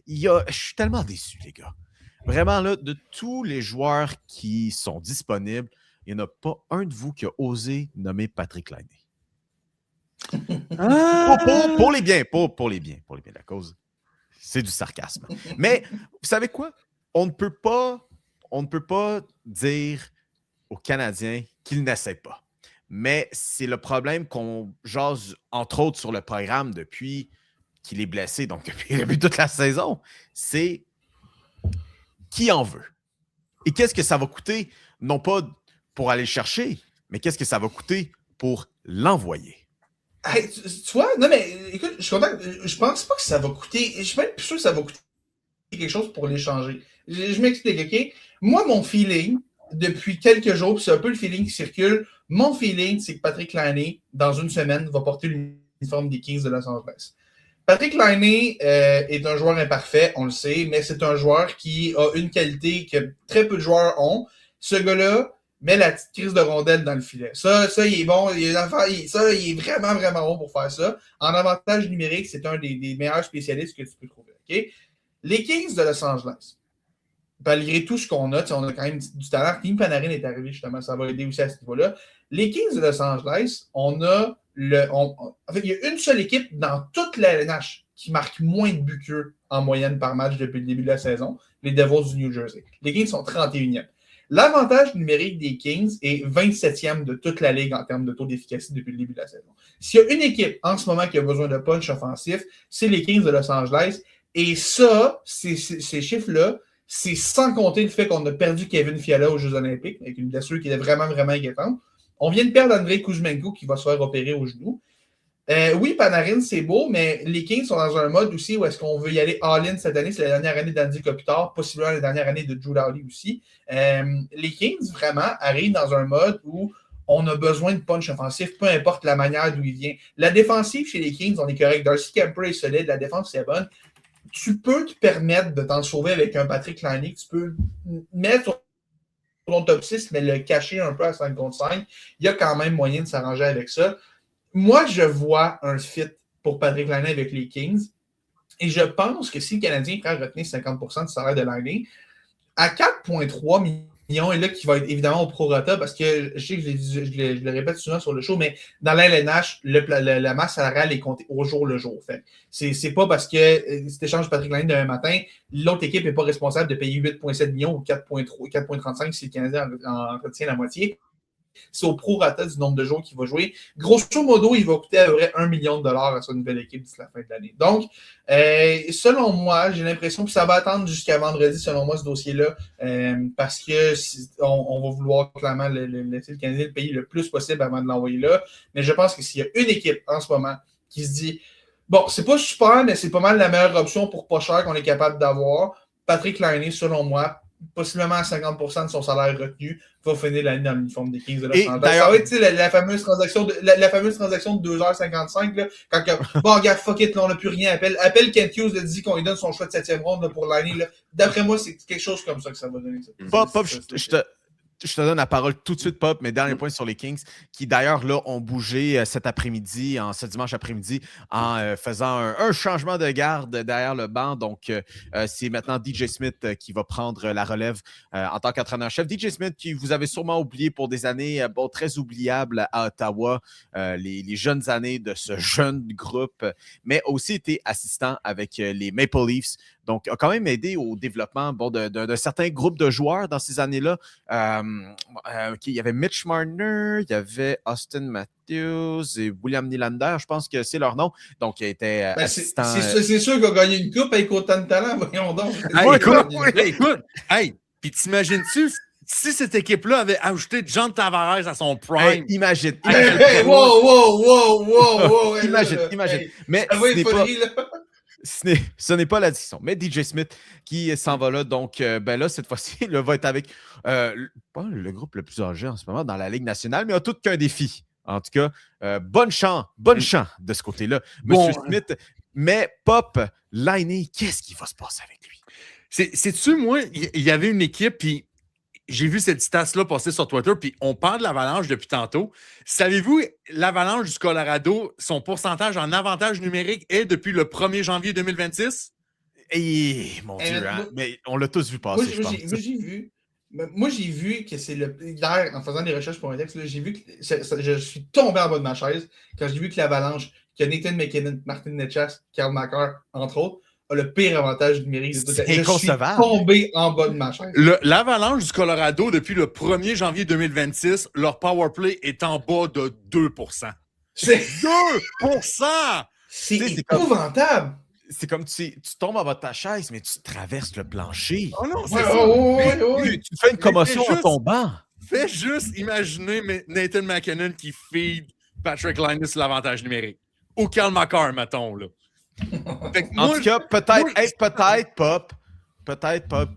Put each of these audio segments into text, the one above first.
je suis tellement déçu, les gars. Vraiment, là, de tous les joueurs qui sont disponibles, il n'y en a pas un de vous qui a osé nommer Patrick Laine. Pour les biens, pour les biens de la cause. C'est du sarcasme. Mais vous savez quoi? On ne peut pas dire aux Canadiens qu'ils n'essaient pas. Mais c'est le problème qu'on jase, entre autres, sur le programme depuis qu'il est blessé, donc depuis toute la saison. C'est qui en veut. Et qu'est-ce que ça va coûter? Non pas pour aller le chercher, mais qu'est-ce que ça va coûter pour l'envoyer? Hey, tu vois, non mais écoute, je suis content. Je pense pas que ça va coûter. Je suis même plus sûr que ça va coûter quelque chose pour l'échanger. Je m'explique, OK? Moi, mon feeling, depuis quelques jours, puis c'est un peu le feeling qui circule, mon feeling, c'est que Patrick Laine, dans une semaine, va porter l'uniforme des Kings de Los Angeles. Patrick Laine est un joueur imparfait, on le sait, mais c'est un joueur qui a une qualité que très peu de joueurs ont. Ce gars-là met la petite crise de rondelle dans le filet. Ça, il est bon. Il est vraiment, vraiment bon pour faire ça. En avantage numérique, c'est un des meilleurs spécialistes que tu peux trouver. Okay? Les Kings de Los Angeles, malgré tout ce qu'on a quand même du talent. Tim Panarin est arrivé, justement, ça va aider aussi à ce niveau-là. Les Kings de Los Angeles, on a en fait, il y a une seule équipe dans toute la LNH qui marque moins de buts qu'eux en moyenne par match depuis le début de la saison, les Devils du New Jersey. Les Kings sont 31e. L'avantage numérique des Kings est 27e de toute la ligue en termes de taux d'efficacité depuis le début de la saison. S'il y a une équipe en ce moment qui a besoin de punch offensif, c'est les Kings de Los Angeles. Et ça, ces chiffres-là, c'est sans compter le fait qu'on a perdu Kevin Fiala aux Jeux Olympiques, avec une blessure qui est vraiment, vraiment inquiétante. On vient de perdre Andrei Kuzmenko qui va se faire opérer au genou. Oui, Panarin, c'est beau, mais les Kings sont dans un mode aussi où est-ce qu'on veut y aller all-in cette année. C'est la dernière année d'Andy Kopitar, possiblement la dernière année de Drew Doughty aussi. Les Kings, vraiment, arrivent dans un mode où on a besoin de punch offensif, peu importe la manière d'où il vient. La défensive chez les Kings, on est correct. Darcy Kemper est solide, la défense, c'est bonne. Tu peux te permettre de t'en sauver avec un Patrick Laine. Tu peux mettre ton top 6, mais le cacher un peu à 5 contre 5. Il y a quand même moyen de s'arranger avec ça. Moi, je vois un fit pour Patrick Laine avec les Kings. Et je pense que si le Canadien est prêt à retenir 50% du salaire de Laine, à 4,3 millions, et là, qui va être évidemment au prorata, parce que je sais que je le répète souvent sur le show, mais dans la LNH, la masse salariale est comptée au jour le jour. Fait. C'est pas parce que si tu échanges Patrick Laine demain matin, l'autre équipe n'est pas responsable de payer 8,7 millions ou 4,35 si le Canadien en retient la moitié. C'est au prorata du nombre de jours qu'il va jouer. Grosso modo, il va coûter à peu près 1 million de dollars à sa nouvelle équipe d'ici la fin de l'année. Donc, selon moi, j'ai l'impression que ça va attendre jusqu'à vendredi, selon moi, ce dossier-là, parce que on va vouloir clairement laisser le Canadien le payer le plus possible avant de l'envoyer là. Mais je pense que s'il y a une équipe en ce moment qui se dit bon, c'est pas super, mais c'est pas mal la meilleure option pour pas cher qu'on est capable d'avoir, Patrick Laine, selon moi, possiblement à 50% de son salaire retenu, va finir l'année dans l'uniforme des Kings de Los Angeles. Ça va être la fameuse transaction de 2h55, là, quand bon, regarde, fuck it, là, on n'a plus rien. Appelle Kent Hughes, là, dit qu'on lui donne son choix de 7e ronde là, pour l'année. D'après moi, c'est quelque chose comme ça que ça va donner. Pop, je te donne la parole tout de suite, Pop, mais dernier point sur les Kings, qui d'ailleurs là ont bougé cet après-midi, ce dimanche après-midi, en faisant un changement de garde derrière le banc. Donc, c'est maintenant DJ Smith qui va prendre la relève en tant qu'entraîneur-chef. DJ Smith, qui vous avez sûrement oublié pour des années très oubliables à Ottawa, les jeunes années de ce jeune groupe, mais aussi été assistant avec les Maple Leafs. Donc, a quand même aidé au développement d'un certain groupe de joueurs dans ces années-là. Il y avait Mitch Marner, il y avait Austin Matthews et William Nylander, je pense que c'est leur nom. Donc, il était assistant. C'est sûr qu'il a gagné une coupe avec autant de talent, voyons donc. Écoute, puis t'imagines-tu si cette équipe-là avait ajouté John Tavares à son prime? Imagine. Wow. Imagine. Mais ça va être folie, là. Ce n'est pas la discussion. Mais DJ Smith qui s'en va là. Donc, là, cette fois-ci, il va être avec pas le groupe le plus âgé en ce moment dans la Ligue nationale, mais il a tout qu'un défi. En tout cas, bonne chance de ce côté-là, Monsieur Smith. Mais Pop, Laine, qu'est-ce qui va se passer avec lui? Sais-tu, moi, il y avait une équipe, puis j'ai vu cette stats-là passer sur Twitter, puis on parle de l'Avalanche depuis tantôt. Savez-vous, l'Avalanche du Colorado, son pourcentage en avantage numérique est depuis le 1er janvier 2026? Mon Dieu, hein? Mais on l'a tous vu Moi, passer, je pense. moi, j'ai vu que c'est le. Hier, en faisant des recherches pour un texte, là, j'ai vu que je suis tombé en bas de ma chaise quand j'ai vu que l'Avalanche, que Nathan McKinnon, Martin Necas, Karl Makar, entre autres, a le pire avantage numérique de tout. C'est Je suis inconcevable. tombé en bas de ma chaise. L'Avalanche du Colorado, depuis le 1er janvier 2026, leur power play est en bas de 2%. C'est 2%! c'est Tu sais, c'est comme- épouvantable. C'est comme tu tombes en bas de ta chaise, mais tu traverses le plancher. Oh non, c'est Ouais, ça. ouais. Tu fais une commotion juste- en tombant. Fais juste imaginer Nathan McKinnon qui feed Patrick Linus l'avantage numérique. Ou Karl Makar, mettons, là. Fait que En moi, tout cas, peut-être, Pop,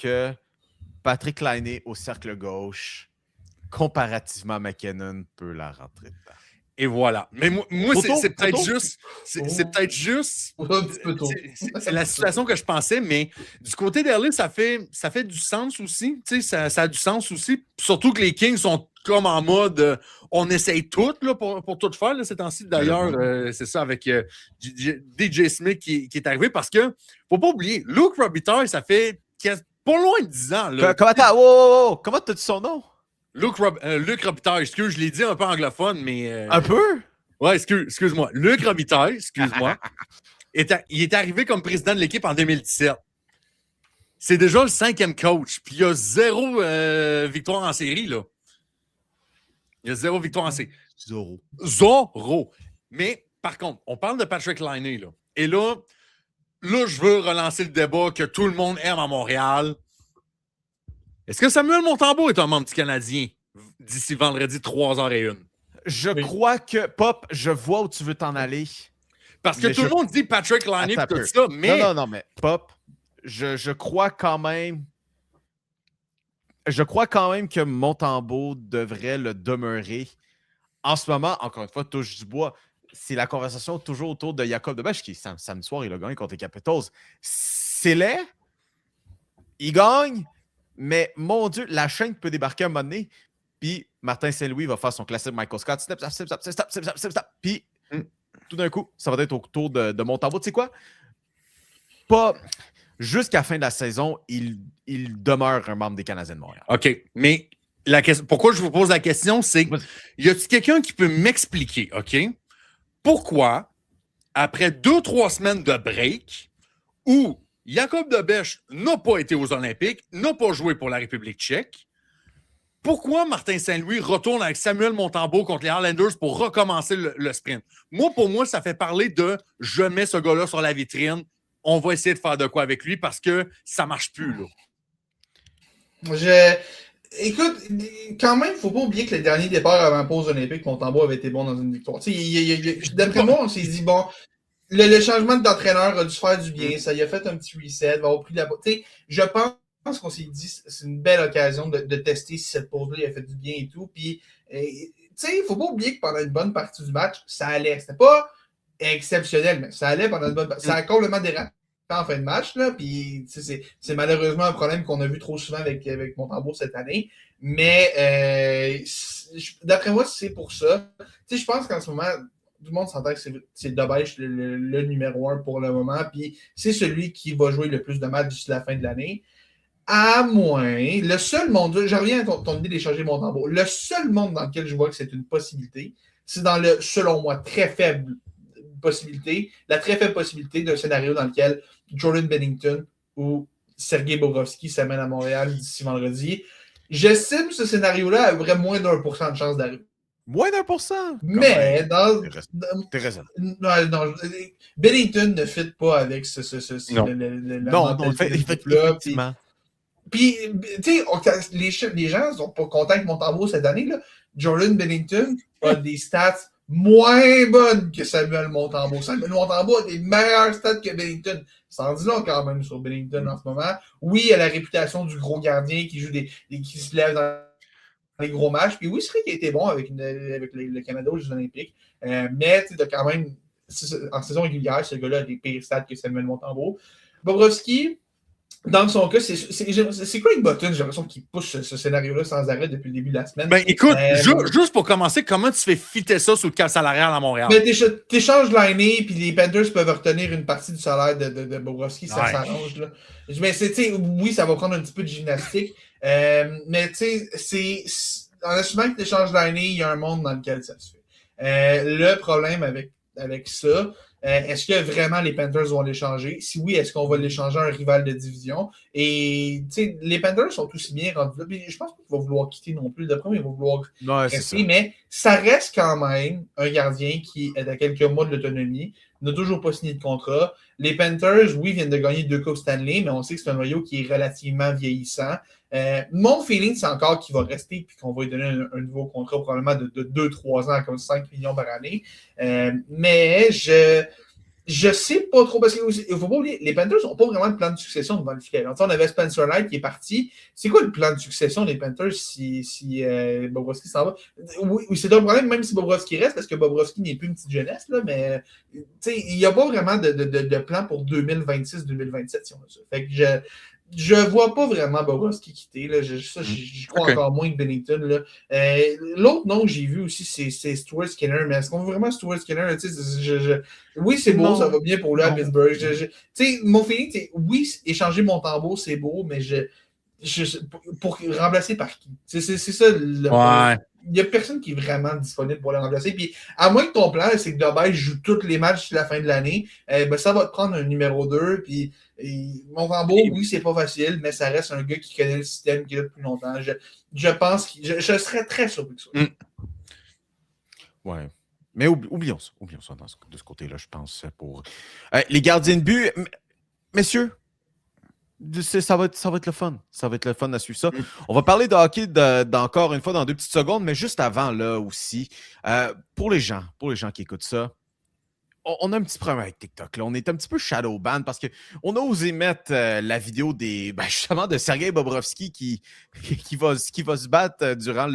que Patrick Laine au cercle gauche, comparativement à McKinnon, peut la rentrer dedans. et voilà. Mais moi Photo, c'est peut-être photo. juste. C'est peut-être juste. Un petit peu tôt. C'est la situation que je pensais, mais du côté d'Erley, ça fait du sens aussi. Tu sais, ça a du sens aussi. Surtout que les Kings sont comme en mode on essaye tout là, pour tout faire là, ces temps-ci. D'ailleurs, c'est ça avec DJ Smith qui est arrivé parce que faut pas oublier, Luke Robitaille, ça fait pas loin de 10 ans. Là. Attends, wow. Comment t'as dit son nom? Luke Robitaille, excuse, je l'ai dit un peu anglophone, mais. Un peu? Ouais, excuse-moi. Luc Robitaille, excuse-moi, il est arrivé comme président de l'équipe en 2017. C'est déjà le 5e coach, puis il y a 0 victoire en série, là. Il y a 0 victoire en série. Zéro. Mais, par contre, on parle de Patrick Laine, là. Et là, je veux relancer le débat que tout le monde aime à Montréal. Est-ce que Samuel Montembeault est un membre du Canadien d'ici vendredi 3h01? Je crois que, Pop, je vois où tu veux t'en aller. Parce que Mais tout le monde dit Patrick Laine et Attends tout un peu. ça, mais... Non, mais Pop, je crois quand même... Je crois quand même que Montembeault devrait le demeurer. En ce moment, encore une fois, touche du bois, c'est la conversation toujours autour de Jacob Debesch qui, samedi soir, il a gagné contre les Capitals. C'est laid. Il gagne. Mais mon Dieu, la chaîne peut débarquer à un moment donné. Puis Martin Saint-Louis va faire son classique Michael Scott. Snap. Puis tout d'un coup, ça va être au tour de Montembeault. Tu sais quoi? Pas jusqu'à la fin de la saison, il demeure un membre des Canadiens de Montréal. OK. Mais pourquoi je vous pose la question, c'est y a-t-il quelqu'un qui peut m'expliquer, OK? Pourquoi, après 2-3 semaines de break, où Jacob Debesch n'a pas été aux Olympiques, n'a pas joué pour la République tchèque, pourquoi Martin Saint-Louis retourne avec Samuel Montembeault contre les Highlanders pour recommencer le sprint? Pour moi, ça fait parler de « je mets ce gars-là sur la vitrine, on va essayer de faire de quoi avec lui parce que ça ne marche plus. » Écoute, quand même, il ne faut pas oublier que le dernier départ avant la pause olympique, Montembeault avait été bon dans une victoire. D'après moi, on s'est dit, bon, le changement d'entraîneur a dû faire du bien, ça y a fait un petit reset, va avoir pris de la... Je pense qu'on s'est dit, c'est une belle occasion de tester si cette pause-là a fait du bien et tout. Puis, il ne faut pas oublier que pendant une bonne partie du match, ça allait. C'était pas exceptionnel, mais ça allait pendant une bonne partie. Ça a complètement dérapé en fin de match, là. Puis, c'est malheureusement un problème qu'on a vu trop souvent avec Montembeault cette année. Mais, d'après moi, c'est pour ça. Je pense qu'en ce moment, tout le monde s'entend que c'est Debesch le numéro 1 pour le moment. Puis, c'est celui qui va jouer le plus de matchs d'ici la fin de l'année. À moins, le seul monde, je reviens à ton idée d'échanger Montembeault, le seul monde dans lequel je vois que c'est une possibilité, c'est dans le, selon moi, très faible possibilité, la très faible possibilité d'un scénario dans lequel Jordan Binnington ou Sergei Bobrovsky s'amènent à Montréal d'ici vendredi. J'estime ce scénario-là à vrai moins d'1% de chance d'arriver. Moins d'1%? Mais dans... T'es raison. Non, Binnington ne fit pas avec Non, effectivement. Puis, tu sais, les gens sont pas contents que Montembeault cette année, là. Jordan Binnington a des stats moins bonnes que Samuel Montembeault. Samuel Montembeault a des meilleures stats que Binnington. Ça en dit long quand même sur Binnington en ce moment. Oui, il a la réputation du gros gardien qui joue qui se lève dans les gros matchs. Puis oui, c'est vrai qu'il a été bon avec le Canada aux Jeux Olympiques. Mais tu sais, quand même, en saison régulière, ce gars-là a des pires stats que Samuel Montembeault. Bobrovsky, Dans son cas, c'est Craig Button, j'ai l'impression qu'il push ce scénario-là sans arrêt depuis le début de la semaine. Ben, écoute, juste pour commencer, comment tu fais fitter ça sous le cap salarial à Montréal? Ben, t'échanges l'année, puis les Panthers peuvent retenir une partie du salaire de Bobrovski, ça s'arrange. Là. Mais oui, ça va prendre un petit peu de gymnastique, mais tu sais, en assumant que t'échanges l'année, il y a un monde dans lequel ça se fait. Le problème avec ça, est-ce que vraiment les Panthers vont l'échanger? Si oui, est-ce qu'on va l'échanger à un rival de division? Et les Panthers sont aussi bien rendus là. Je pense pas qu'il va vouloir quitter non plus. D'après moi, il va vouloir rester, mais ça reste quand même un gardien qui est à quelques mois de l'autonomie, n'a toujours pas signé de contrat. Les Panthers, oui, viennent de gagner 2 Coupes Stanley, mais on sait que c'est un noyau qui est relativement vieillissant. Mon feeling, c'est encore qu'il va rester et qu'on va lui donner un nouveau contrat probablement de 2-3 ans, comme 5 millions par année. Mais je sais pas trop, parce qu'il ne faut pas oublier, les Panthers n'ont pas vraiment de plan de succession devant le filet. On avait Spencer Knight qui est parti. C'est quoi le plan de succession des Panthers si Bobrovski s'en va? Oui, c'est un problème, même si Bobrovski reste, parce que Bobrovski n'est plus une petite jeunesse, là, mais il n'y a pas vraiment de plan pour 2026-2027, si on a ça. Fait que je vois pas vraiment Bobrovski quitter. Là. J'y crois encore moins que Bennington. L'autre nom que j'ai vu aussi, c'est Stuart Skinner. Mais est-ce qu'on veut vraiment Stuart Skinner? Oui, c'est beau, ça va bien pour lui à Pittsburgh. Mon feeling, oui, échanger Montembeault, c'est beau, mais pour remplacer par qui? C'est ça le problème. Il n'y a personne qui est vraiment disponible pour le remplacer. Puis, à moins que ton plan, c'est que Dobby joue tous les matchs jusqu'à la fin de l'année, ça va te prendre un numéro 2. Puis, Montembeault, oui, c'est pas facile, mais ça reste un gars qui connaît le système qui est là depuis longtemps. Je pense que je serais très surpris de ça. Ouais. Mais oublions ça de ce côté-là, je pense. Pour les gardiens de but, messieurs, ça va être le fun. Ça va être le fun à suivre ça. On va parler de hockey encore une fois dans 2 petites secondes, mais juste avant, là aussi, pour les gens qui écoutent ça, on a un petit problème avec TikTok. Là. On est un petit peu shadow ban parce qu'on a osé mettre la vidéo justement de Sergei Bobrovski qui va se battre durant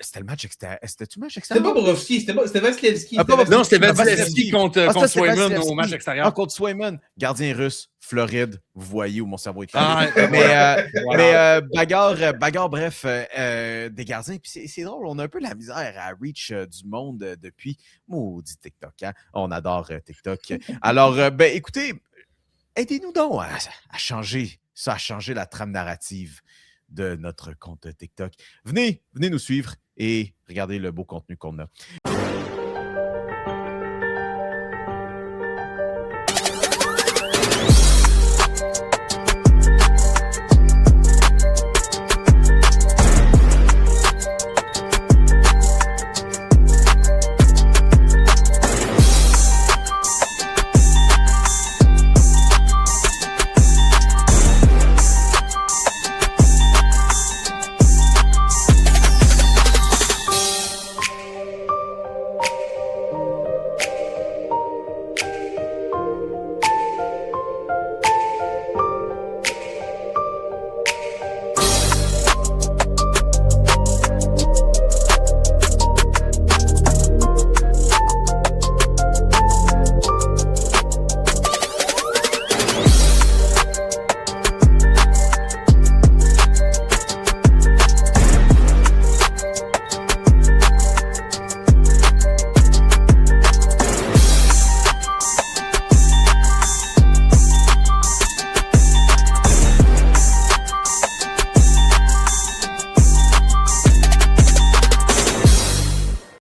c'était le match extérieur. C'était-tu le match extérieur? C'était pas Bobrovski, c'était Vasilevski. Non, c'était Vasilevski contre Swayman au match extérieur. Contre Swayman, gardien russe, Floride. Vous voyez où mon cerveau est. Bagarre, bref, des gardiens. Puis c'est drôle, on a un peu la misère à reach du monde depuis maudit TikTok. Hein? On adore TikTok. Alors, écoutez, aidez-nous donc à changer ça, à changer la trame narrative de notre compte TikTok. Venez nous suivre et regardez le beau contenu qu'on a.